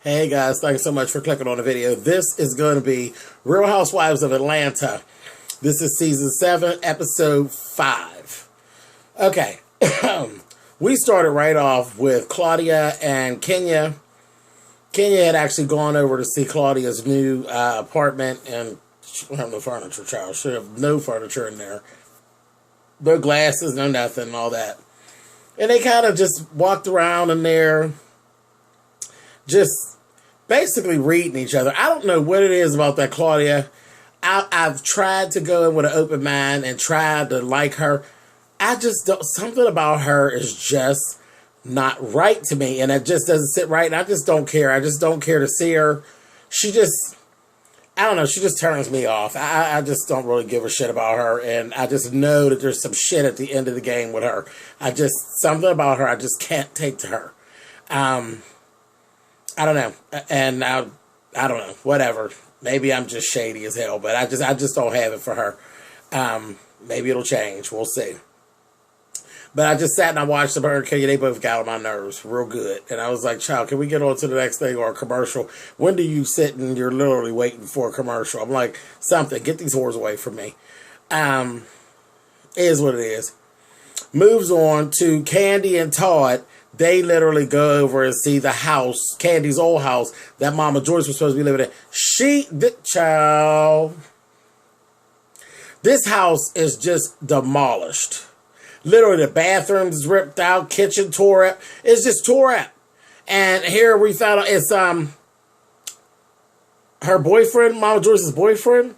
Hey guys, thanks so much for clicking on the video. This is going to be Real Housewives of Atlanta. This is season 7, episode 5. Okay, we started right off with Claudia and Kenya. Kenya had actually gone over to see Claudia's new apartment, and she don't have no furniture, child. She have no furniture in there. No glasses, no nothing, all that. And they kind of just walked around in there, just basically reading each other. I don't know what it is about that Claudia. I've tried to go in with an open mind and tried to like her. I just don't, something about her is just not right to me, and it just doesn't sit right, and I just don't care. I just don't care to see her. She just, I don't know, she just turns me off. I just don't really give a shit about her, and I just know that there's some shit at the end of the game with her. Something about her I just can't take to her. I don't know, and I don't know, whatever. Maybe I'm just shady as hell, but I just don't have it for her. Maybe it'll change. We'll see. But I just sat and I watched them, her and Kenya. They both got on my nerves real good. And I was like, child, can we get on to the next thing or a commercial? When do you sit and you're literally waiting for a commercial? I'm like, something. Get these whores away from me. It is what it is. Moves on to Candy and Todd. They literally go over and see the house, Candy's old house, that Mama Joyce was supposed to be living in. Child. This house is just demolished. Literally, the bathroom is ripped out, kitchen tore up. It's just tore up. And here we found out it's her boyfriend, Mama Joyce's boyfriend,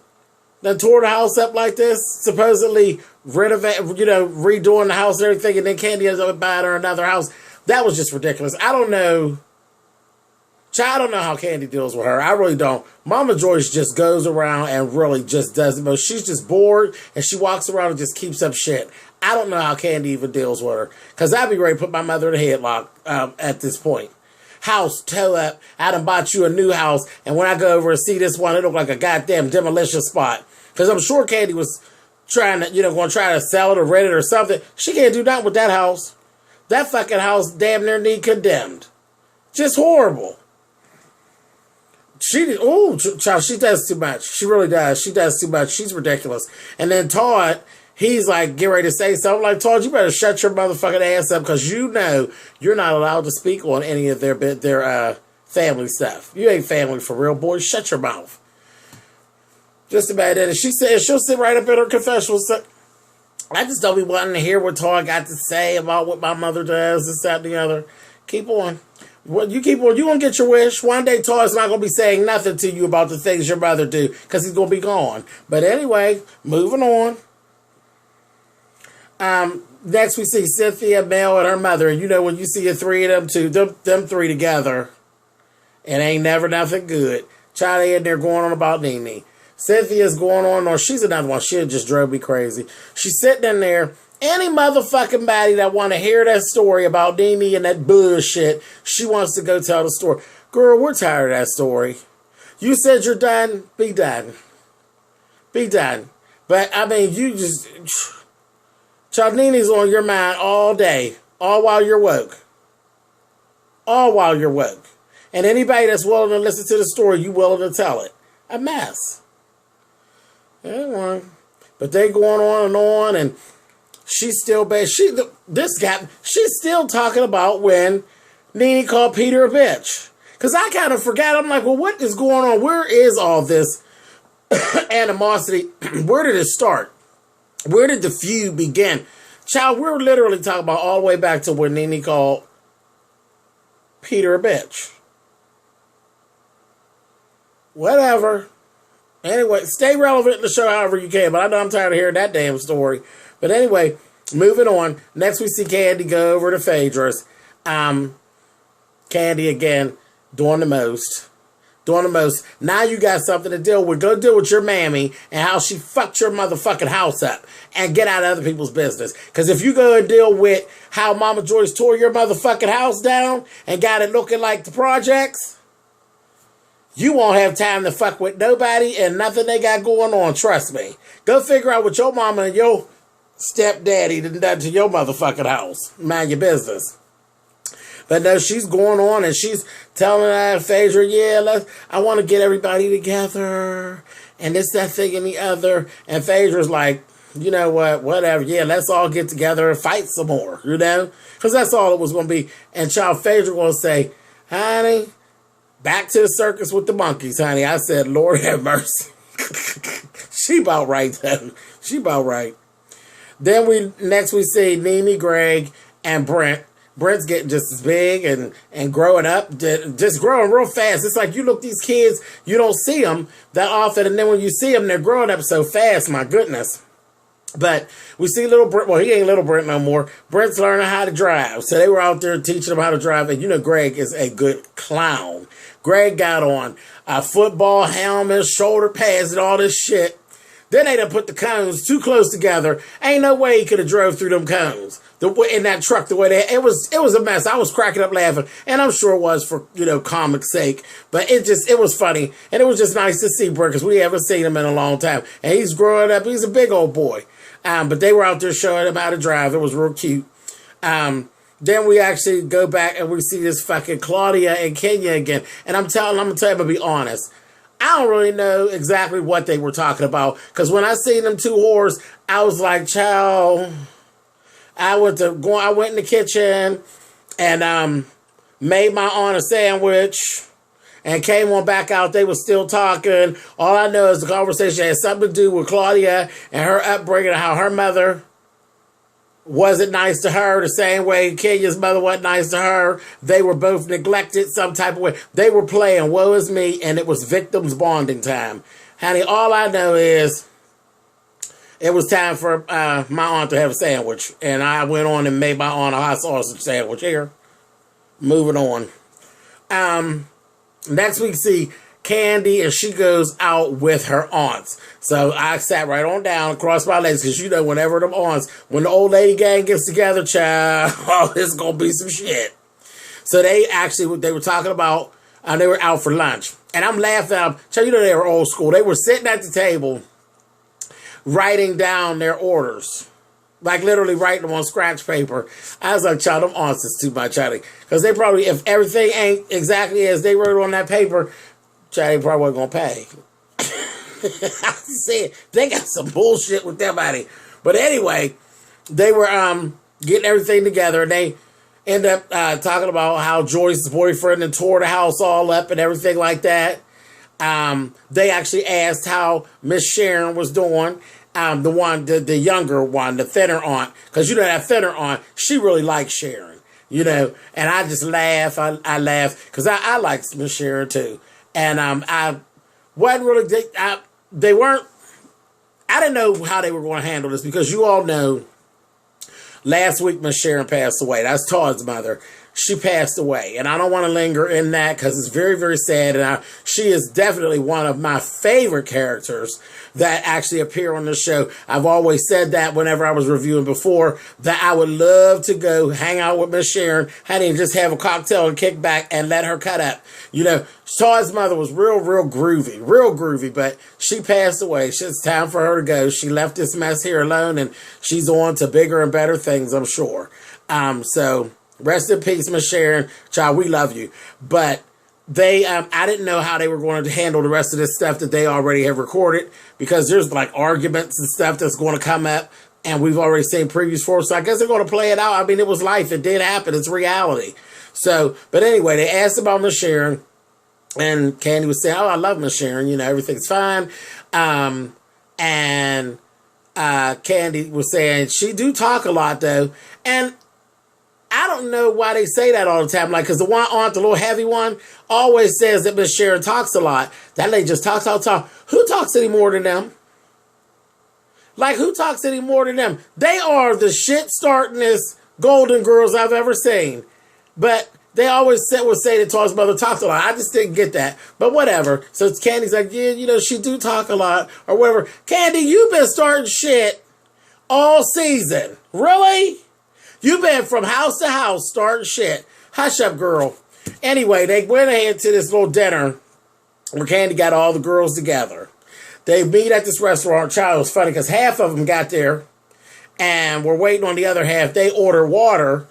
that tore the house up like this, supposedly redoing the house and everything, and then Candy ends up buying her another house. That was just ridiculous. I don't know. I don't know how Candy deals with her. I really don't. Mama Joyce just goes around and really just does it. But she's just bored, and she walks around and just keeps up shit. I don't know how Candy even deals with her. Because I'd be ready to put my mother in a headlock at this point. House, toe up. I done bought you a new house. And when I go over and see this one, it look like a goddamn demolition spot. Because I'm sure Candy was trying to, going to try to sell it or rent it or something. She can't do nothing with that house. That fucking house damn near need condemned. Just horrible. She does too much. She really does. She does too much. She's ridiculous. And then Todd, he's like, get ready to say something. Like, Todd, you better shut your motherfucking ass up, because you know you're not allowed to speak on any of their family stuff. You ain't family for real, boy. Shut your mouth. Just about that. And she said she'll sit right up in her confessional. I just don't be wanting to hear what Todd got to say about what my mother does, this, that, and the other. Keep on. Well, you keep on. You won't get your wish. One day, Todd's not going to be saying nothing to you about the things your mother do, because he's going to be gone. But anyway, moving on. Next, we see Cynthia, Mel, and her mother. And when you see the three of them three together, it ain't never nothing good. Charlie in there going on about Nene. Cynthia's going on, or she's another one. She just drove me crazy. She's sitting in there. Any motherfucking body that want to hear that story about Nene and that bullshit, she wants to go tell the story. Girl, we're tired of that story. You said you're done. Be done. Be done. But, I mean, you just... Child, Nene's on your mind all day. All while you're woke. All while you're woke. And anybody that's willing to listen to the story, you willing to tell it. A mess. Anyway, but they going on, and she's still bad. She's still talking about when Nene called Peter a bitch. Because I kind of forgot. I'm like, well, what is going on? Where is all this animosity? Where did it start? Where did the feud begin? Child, we're literally talking about all the way back to when Nene called Peter a bitch. Whatever. Anyway, stay relevant in the show however you can, but I know I'm tired of hearing that damn story. But anyway, moving on. Next we see Candy go over to Phaedra's. Candy again, doing the most. Doing the most. Now you got something to deal with. Go deal with your mammy and how she fucked your motherfucking house up. And get out of other people's business. Because if you go and deal with how Mama Joyce tore your motherfucking house down and got it looking like the projects, you won't have time to fuck with nobody and nothing they got going on, trust me. Go figure out what your mama and your stepdaddy done to your motherfucking house. Mind your business. But no, she's going on and she's telling Phaedra, yeah, I want to get everybody together. And this, that thing, and the other. And Phaedra's like, you know what, whatever. Yeah, let's all get together and fight some more, you know? Because that's all it was going to be. And child Phaedra going to say, honey, back to the circus with the monkeys, honey. I said, Lord have mercy. She about right, though. She about right. Then next we see Nene, Greg, and Brent. Brent's getting just as big and growing up, just growing real fast. It's like you look these kids, you don't see them that often, and then when you see them, they're growing up so fast, my goodness. But we see little Brent, well, he ain't little Brent no more. Brent's learning how to drive. So they were out there teaching him how to drive, and you know Greg is a good clown. Greg got on a football helmet, shoulder pads, and all this shit. Then they done put the cones too close together. Ain't no way he could have drove through them cones. In that truck, the way it was a mess. I was cracking up laughing, and I'm sure it was for, you know, comic sake. But it was funny, and it was just nice to see Brent, because we haven't seen him in a long time. And he's growing up. He's a big old boy. But they were out there showing him how to drive. It was real cute. Then we actually go back and we see this fucking Claudia and Kenya again. And I'm gonna tell you, I'm gonna be honest. I don't really know exactly what they were talking about. Because when I seen them two whores, I was like, child, I went in the kitchen and made my aunt a sandwich and came on back out. They were still talking. All I know is the conversation had something to do with Claudia and her upbringing and how her mother wasn't nice to her the same way Kenya's mother wasn't nice to her. They were both neglected some type of way. They were playing woe is me, and it was victims bonding time. Honey, all I know is it was time for my aunt to have a sandwich. And I went on and made my aunt a hot sausage sandwich. Here. Moving on. Next we see Candy, and she goes out with her aunts. So I sat right on down, across my legs, because you know, whenever them aunts, when the old lady gang gets together, child, oh, it's going to be some shit. So they were talking about, they were out for lunch. And I'm laughing, child, you know, they were old school. They were sitting at the table, writing down their orders. Like literally writing them on scratch paper. I was like, child, them aunts is too much, child. Because they probably, if everything ain't exactly as they wrote on that paper, child, they probably wasn't going to pay. I said, they got some bullshit with their body. But anyway, they were getting everything together, and they end up talking about how Joyce's boyfriend and tore the house all up and everything like that. They actually asked how Miss Sharon was doing. The younger one, the thinner aunt. Because, you know, that thinner aunt, she really likes Sharon. You know, and I just laugh. I laugh because I liked Miss Sharon too. And I wasn't really, they weren't, I didn't know how they were going to handle this, because you all know last week Miss Sharon passed away. That's Todd's mother. She passed away, and I don't want to linger in that because it's very, very sad. And she is definitely one of my favorite characters that actually appear on the show. I've always said that whenever I was reviewing before, that I would love to go hang out with Miss Sharon, honey, and just have a cocktail and kick back and let her cut up. You know, Todd's mother was real groovy, but she passed away. It's time for her to go. She left this mess here alone, and she's on to bigger and better things, I'm sure. So rest in peace, Miss Sharon. Child, we love you. But they, I didn't know how they were going to handle the rest of this stuff that they already have recorded, because there's like arguments and stuff that's going to come up, and we've already seen previews for it. So I guess they're going to play it out. I mean, it was life. It did happen. It's reality. So, but anyway, they asked about Miss Sharon, and Candy was saying, oh, I love Miss Sharon. You know, everything's fine. And Candy was saying, she do talk a lot, though. And I don't know why they say that all the time. Like, because the one aunt, the little heavy one, always says that Miss Sharon talks a lot. That lady just talks. Who talks any more than them? Like, who talks any more than them? They are the shit-startingest Golden Girls I've ever seen. But they always would say that Todd's mother talks a lot. I just didn't get that. But whatever. So Candy's like, yeah, you know, she do talk a lot. Or whatever. Candy, you've been starting shit all season. Really? You've been from house to house starting shit. Hush up, girl. Anyway, they went ahead to this little dinner where Candy got all the girls together. They meet at this restaurant. Child, it was funny because half of them got there and were waiting on the other half. They order water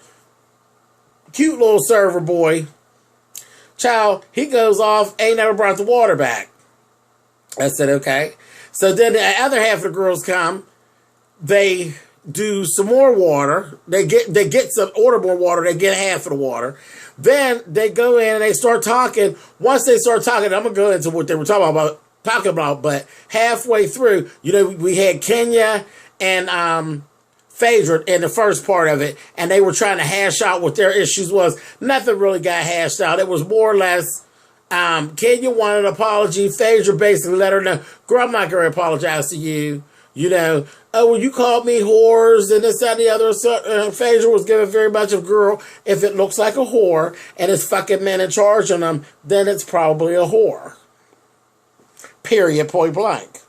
cute little server boy. Child, he goes off, ain't never brought the water back. I said, okay. So then the other half of the girls come. They do some more water. They get some, order more water. They get half of the water. Then they go in and they start talking. Once they start talking, I'm going to go into what they were talking about, but halfway through, we had Kenya and Phaedra in the first part of it, and they were trying to hash out what their issues was. Nothing really got hashed out. It was more or less, Kenya wanted an apology. Phaedra basically let her know, girl, I'm not going to apologize to you. Oh, well, you called me whores and this, that, and the other. So, Phaedra was giving very much of, girl, if it looks like a whore and it's fucking men in charge of them, then it's probably a whore. Period, point blank.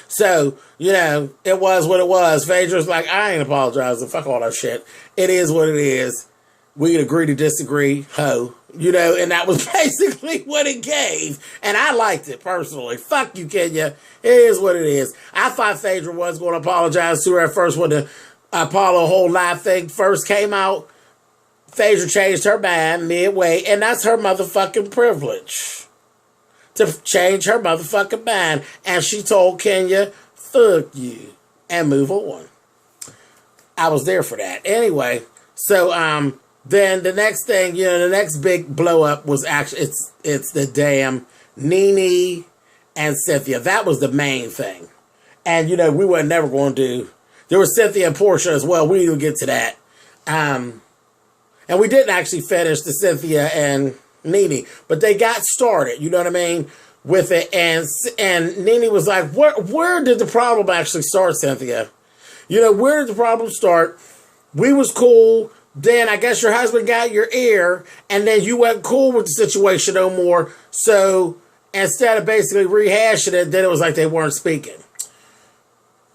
So, it was what it was. Phaedra's like, I ain't apologizing. Fuck all that shit. It is what it is. We can agree to disagree, ho. And that was basically what it gave. And I liked it, personally. Fuck you, Kenya. It is what it is. I thought Phaedra was going to apologize to her at first when the Apollo whole live thing first came out. Phaedra changed her mind midway, and that's her motherfucking privilege. To change her motherfucking mind. And she told Kenya, fuck you, and move on. I was there for that. Anyway, so then the next thing, the next big blow up was actually, it's the damn Nene and Cynthia. That was the main thing. And, we were never going to do, there was Cynthia and Portia as well. We didn't get to that. And we didn't actually finish the Cynthia and Nene, but they got started, you know what I mean, with it. And Nene was like, where did the problem actually start, Cynthia? Where did the problem start? We was cool. Then I guess your husband got your ear, and then you wasn't cool with the situation no more. So instead of basically rehashing it, then it was like they weren't speaking.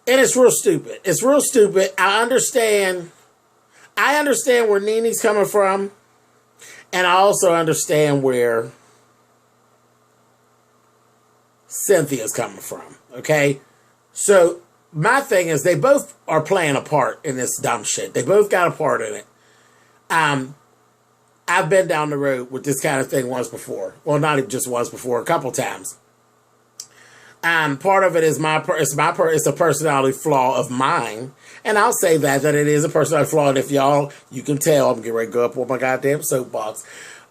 And it's real stupid. It's real stupid. I understand where Nene's coming from. And I also understand where Cynthia's coming from, okay? So my thing is they both are playing a part in this dumb shit. They both got a part in it. I've been down the road with this kind of thing once before. Well, not even just once before, a couple times. Part of it is it's a personality flaw of mine. And I'll say that it is a personality flaw. And if you can tell, I'm getting ready to go up on my goddamn soapbox.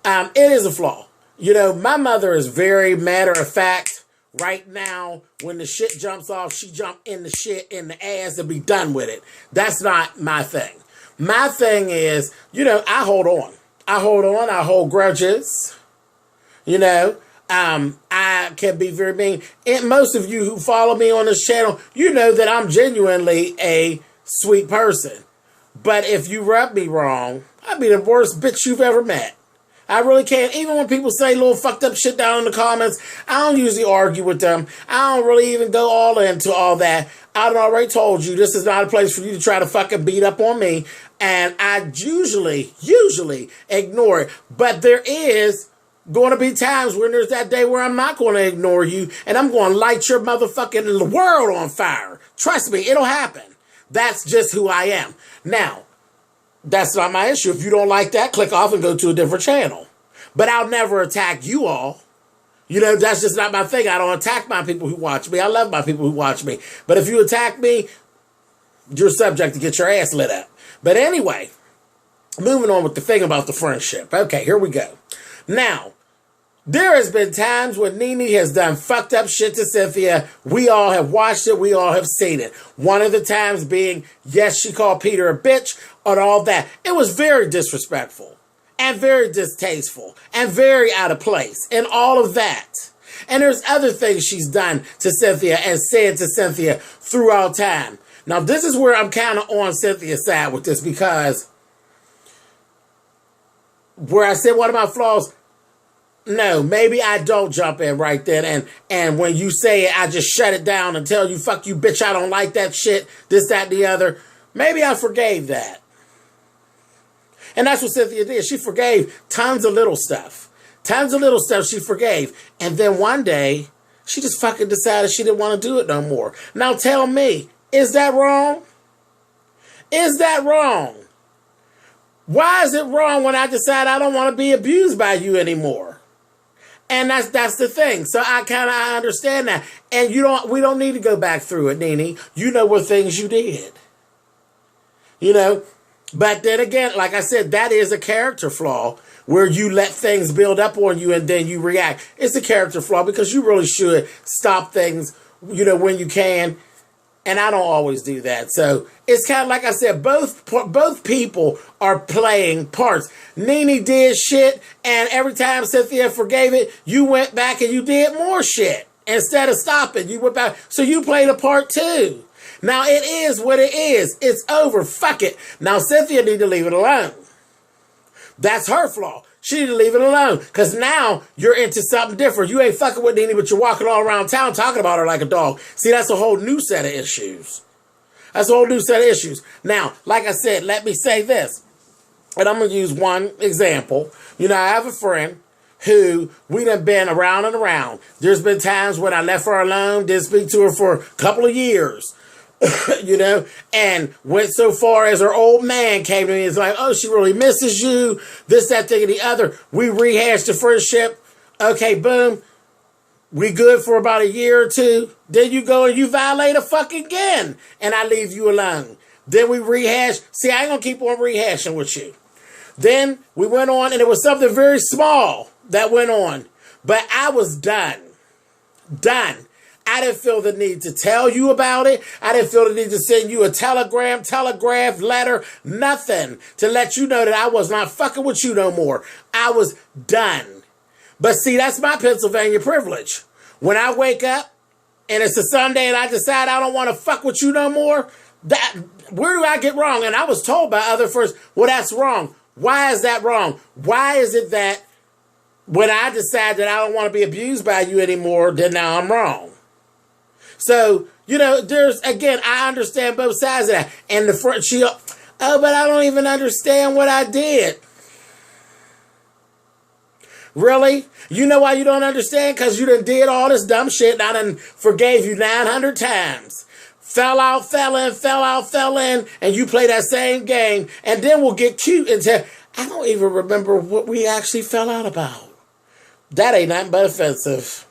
It is a flaw. My mother is very matter of fact. Right now, when the shit jumps off, she jump in the shit in the ass and be done with it. That's not my thing. My thing is, I hold on. I hold grudges. I can be very mean. And most of you who follow me on this channel, you know that I'm genuinely a sweet person. But if you rub me wrong, I'd be the worst bitch you've ever met. I really can't. Even when people say little fucked up shit down in the comments, I don't usually argue with them. I don't really even go all into all that. I've already told you this is not a place for you to try to fucking beat up on me. And I usually ignore it. But there is going to be times when there's that day where I'm not going to ignore you. And I'm going to light your motherfucking world on fire. Trust me, it'll happen. That's just who I am. Now, that's not my issue. If you don't like that, click off and go to a different channel. But I'll never attack you all. That's just not my thing. I don't attack my people who watch me. I love my people who watch me. But if you attack me, you're subject to get your ass lit up. But anyway, moving on with the thing about the friendship. Okay, here we go. Now, there has been times when Nene has done fucked up shit to Cynthia. We all have watched it. We all have seen it. One of the times being, yes, she called Peter a bitch and all that. It was very disrespectful and very distasteful and very out of place and all of that. And there's other things she's done to Cynthia and said to Cynthia throughout time. Now, this is where I'm kind of on Cynthia's side with this, because where I said one of my flaws, no, maybe I don't jump in right then. And when you say it, I just shut it down and tell you, fuck you, bitch, I don't like that shit, this, that, and the other. Maybe I forgave that. And that's what Cynthia did. She forgave tons of little stuff. Tons of little stuff she forgave. And then one day, she just fucking decided she didn't want to do it no more. Now tell me, is that wrong? Is that wrong? Why is it wrong when I decide I don't want to be abused by you anymore? And that's the thing. So I understand that. And we don't need to go back through it, Nene. You know what things you did. You know? But then again, like I said, that is a character flaw where you let things build up on you and then you react. It's a character flaw because you really should stop things, you know, when you can. And I don't always do that. So it's kind of like I said, both people are playing parts. Nene did shit, and every time Cynthia forgave it, you went back and you did more shit. Instead of stopping, you went back. So you played a part too. Now it is what it is. It's over. Fuck it. Now Cynthia need to leave it alone. That's her flaw. She need to leave it alone. Because now you're into something different. You ain't fucking with Nene, but you're walking all around town talking about her like a dog. See, that's a whole new set of issues. That's a whole new set of issues. Now, like I said, let me say this. And I'm going to use one example. You know, I have a friend who we done been around and around. There's been times when I left her alone, didn't speak to her for a couple of years. You know, and went so far as her old man came to me and was like, oh, she really misses you, this, that, thing, and the other. We rehashed the friendship. Okay, boom. We good for about a year or two. Then you go and you violate a fuck again. And I leave you alone. Then we rehash. See, I ain't going to keep on rehashing with you. Then we went on and it was something very small that went on. But I was done. Done. I didn't feel the need to tell you about it. I didn't feel the need to send you a telegraph, letter, nothing to let you know that I was not fucking with you no more. I was done. But see, that's my Pennsylvania privilege. When I wake up and it's a Sunday and I decide I don't want to fuck with you no more, where do I get wrong? And I was told by other first, well, that's wrong. Why is that wrong? Why is it that when I decide that I don't want to be abused by you anymore, then now I'm wrong? So, you know, again, I understand both sides of that. And the front, but I don't even understand what I did. Really? You know why you don't understand? Because you done did all this dumb shit and I done forgave you 900 times. Fell out, fell in, and you play that same game. And then we'll get cute and say, I don't even remember what we actually fell out about. That ain't nothing but offensive.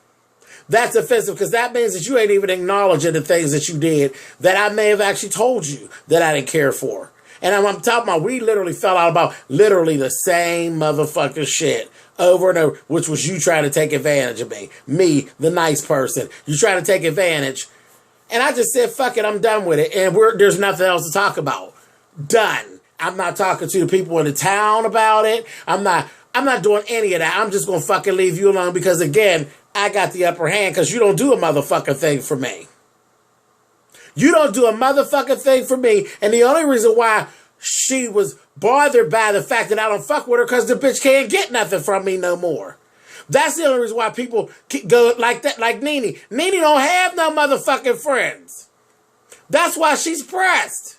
That's offensive because that means that you ain't even acknowledging the things that you did that I may have actually told you that I didn't care for. And I'm talking about we literally fell out about literally the same motherfucking shit over and over, which was you trying to take advantage of me. Me, the nice person. You trying to take advantage. And I just said, fuck it, I'm done with it. And there's nothing else to talk about. Done. I'm not talking to the people in the town about it. I'm not doing any of that. I'm just going to fucking leave you alone because, again, I got the upper hand because you don't do a motherfucking thing for me. You don't do a motherfucking thing for me. And the only reason why she was bothered by the fact that I don't fuck with her because the bitch can't get nothing from me no more. That's the only reason why people go like that, like Nene. Nene don't have no motherfucking friends. That's why she's pressed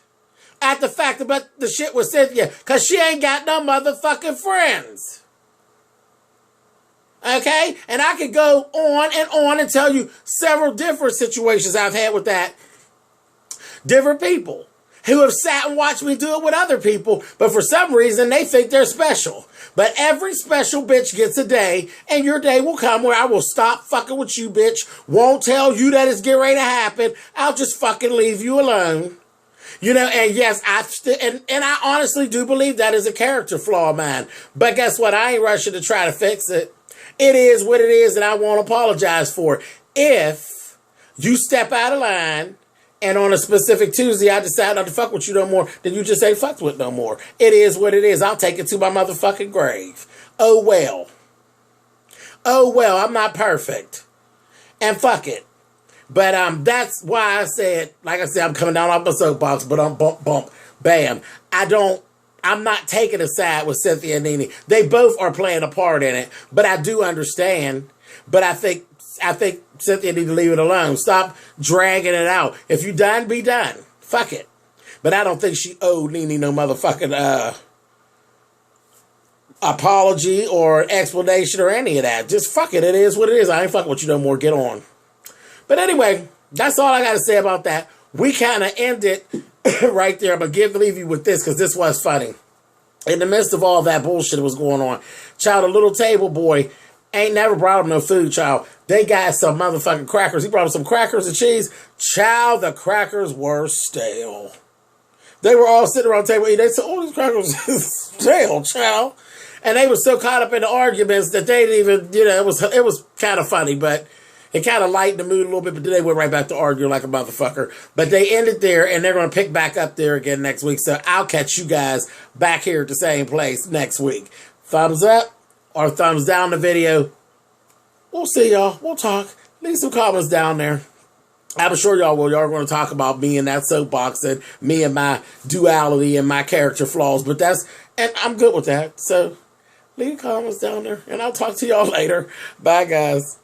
at the fact about the shit with Cynthia because she ain't got no motherfucking friends. Okay? And I could go on and tell you several different situations I've had with that. Different people who have sat and watched me do it with other people, but for some reason they think they're special. But every special bitch gets a day, and your day will come where I will stop fucking with you, bitch. Won't tell you that it's getting ready to happen. I'll just fucking leave you alone. You know, and yes, and I honestly do believe that is a character flaw of mine. But guess what? I ain't rushing to try to fix it. It is what it is, and I won't apologize for it. If you step out of line, and on a specific Tuesday, I decide not to fuck with you no more, then you just ain't fucked with no more. It is what it is. I'll take it to my motherfucking grave. Oh, well. Oh, well, I'm not perfect. And fuck it. But that's why I said, like I said, I'm coming down off my soapbox, but I'm bump, bam. I'm not taking a side with Cynthia and Nene. They both are playing a part in it, but I do understand. But I think Cynthia need to leave it alone. Stop dragging it out. If you done, be done. Fuck it. But I don't think she owed Nene no motherfucking apology or explanation or any of that. Just fuck it. It is what it is. I ain't fucking with you no more. Get on. But anyway, that's all I got to say about that. We kind of ended right there. I'm going to leave you with this because this was funny. In the midst of all that bullshit that was going on, child, a little table boy ain't never brought him no food, child. They got some motherfucking crackers. He brought him some crackers and cheese. Child, the crackers were stale. They were all sitting around the table eating. They said, oh, these crackers is stale, child. And they were so caught up in the arguments that they didn't even, it was kind of funny, but it kind of lightened the mood a little bit, but then they went right back to arguing like a motherfucker. But they ended there, and they're going to pick back up there again next week. So I'll catch you guys back here at the same place next week. Thumbs up or thumbs down the video. We'll see y'all. We'll talk. Leave some comments down there. I'm sure y'all will. Y'all are going to talk about me and that soapbox and me and my duality and my character flaws. But and I'm good with that. So leave comments down there, and I'll talk to y'all later. Bye, guys.